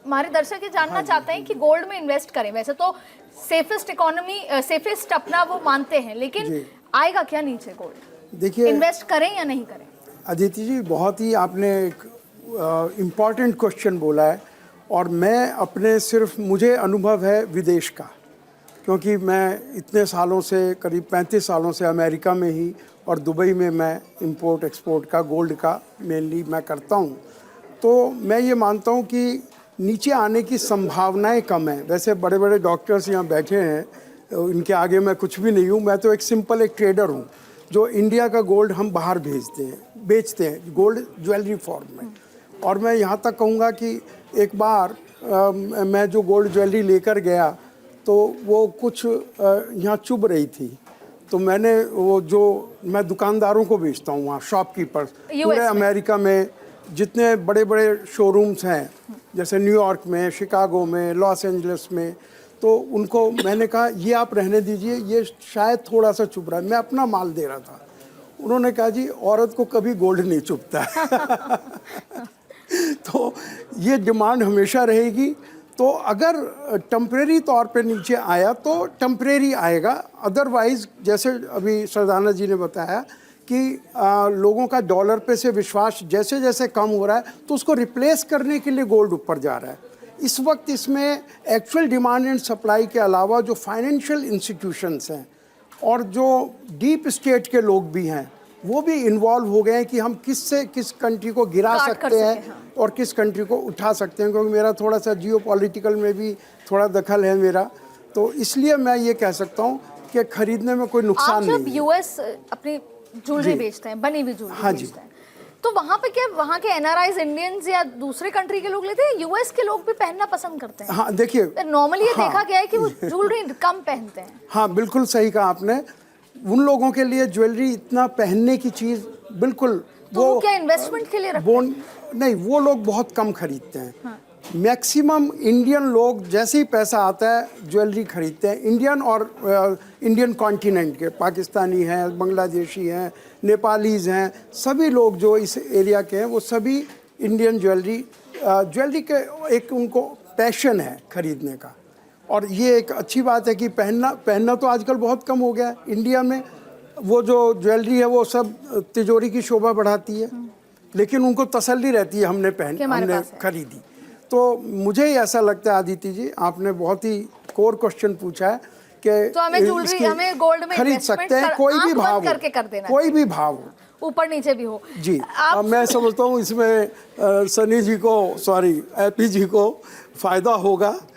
हमारे दर्शक ये जानना चाहते हैं कि गोल्ड में इन्वेस्ट करें, वैसे तो सेफेस्ट अपना वो मानते हैं, लेकिन आएगा क्या नीचे गोल्ड? देखिए, इन्वेस्ट करें या नहीं करें? अदिति जी, बहुत ही आपने एक इम्पॉर्टेंट क्वेश्चन बोला है। और मैं अपने सिर्फ मुझे अनुभव है विदेश का, क्योंकि मैं इतने सालों से, करीब 35 सालों से अमेरिका में ही और दुबई में मैं इंपोर्ट एक्सपोर्ट का गोल्ड का मेनली मैं करता हूँ। तो मैं ये मानता हूँ कि नीचे आने की संभावनाएं कम हैं। वैसे बड़े बड़े डॉक्टर्स यहाँ बैठे हैं, इनके आगे मैं कुछ भी नहीं हूँ। मैं तो एक ट्रेडर हूँ जो इंडिया का गोल्ड हम बाहर बेचते हैं गोल्ड ज्वेलरी फॉर्म में। और मैं यहाँ तक कहूँगा कि एक बार मैं जो गोल्ड ज्वेलरी लेकर गया तो वो कुछ यहाँ चुभ रही थी, तो मैंने वो जो मैं दुकानदारों को बेचता हूँ वहाँ, शॉपकीपर्स पूरे अमेरिका में जितने बड़े बड़े शोरूम्स हैं, जैसे न्यूयॉर्क में, शिकागो में, लॉस एंजलिस में, तो उनको मैंने कहा ये आप रहने दीजिए, ये शायद थोड़ा सा चुभ रहा है। मैं अपना माल दे रहा था। उन्होंने कहा जी औरत को कभी गोल्ड नहीं चुभता है। तो ये डिमांड हमेशा रहेगी। तो अगर टेम्परेरी तौर पे नीचे आया तो टेम्परेरी आएगा, अदरवाइज जैसे अभी सरदाना जी ने बताया कि लोगों का डॉलर पे से विश्वास जैसे जैसे कम हो रहा है तो उसको रिप्लेस करने के लिए गोल्ड ऊपर जा रहा है। इस वक्त इसमें एक्चुअल डिमांड एंड सप्लाई के अलावा जो फाइनेंशियल इंस्टीट्यूशंस हैं और जो डीप स्टेट के लोग भी हैं वो भी इन्वॉल्व हो गए हैं कि हम किस कंट्री को गिरा सकते हैं और किस कंट्री को उठा सकते हैं। क्योंकि मेरा थोड़ा सा जियोपॉलिटिकल में भी थोड़ा दखल है मेरा, तो इसलिए मैं ये कह सकता हूँ कि खरीदने में कोई नुकसान नहीं है। आप जब यूएस अपनी ज्वेलरी बेचते हैं, बनी हुई ज्वेलरी बेचते हैं, तो वहाँ पे क्या वहाँ के एनआरआईज इंडियंस या दूसरे कंट्री के लोग लेते हैं? यूएस के लोग भी पहनना पसंद करते हैं? हाँ, देखिए नॉर्मली ये देखा गया है कि वो ज्वेलरी कम पहनते हैं। हाँ, बिल्कुल सही कहा आपने। उन लोगों के लिए ज्वेलरी इतना पहनने की चीज़ बिल्कुल तो वो क्या इन्वेस्टमेंट के लिए रखते हैं? नहीं, वो लोग बहुत कम खरीदते हैं। मैक्सिमम इंडियन लोग जैसे ही पैसा आता है ज्वेलरी खरीदते हैं। इंडियन और इंडियन कॉन्टिनेंट के, पाकिस्तानी हैं, बांग्लादेशी हैं, नेपालीज़ हैं, सभी लोग जो इस एरिया के हैं वो सभी इंडियन ज्वेलरी के एक उनको पैशन है खरीदने का। और ये एक अच्छी बात है कि पहनना तो आजकल बहुत कम हो गया है इंडिया में। वो जो ज्वेलरी है वो सब तिजोरी की शोभा बढ़ाती है, लेकिन उनको तसल्ली रहती है हमने खरीदी। तो मुझे ही ऐसा लगता है आदिति जी, आपने बहुत ही कोर क्वेश्चन पूछा है कि तो हमें गोल्ड में खरीद सकते हैं, कोई भी भाव करके कर देना, कोई भी भाव हो, ऊपर नीचे भी हो जी। मैं समझता हूँ इसमें सनी जी को, एपी जी को फ़ायदा होगा।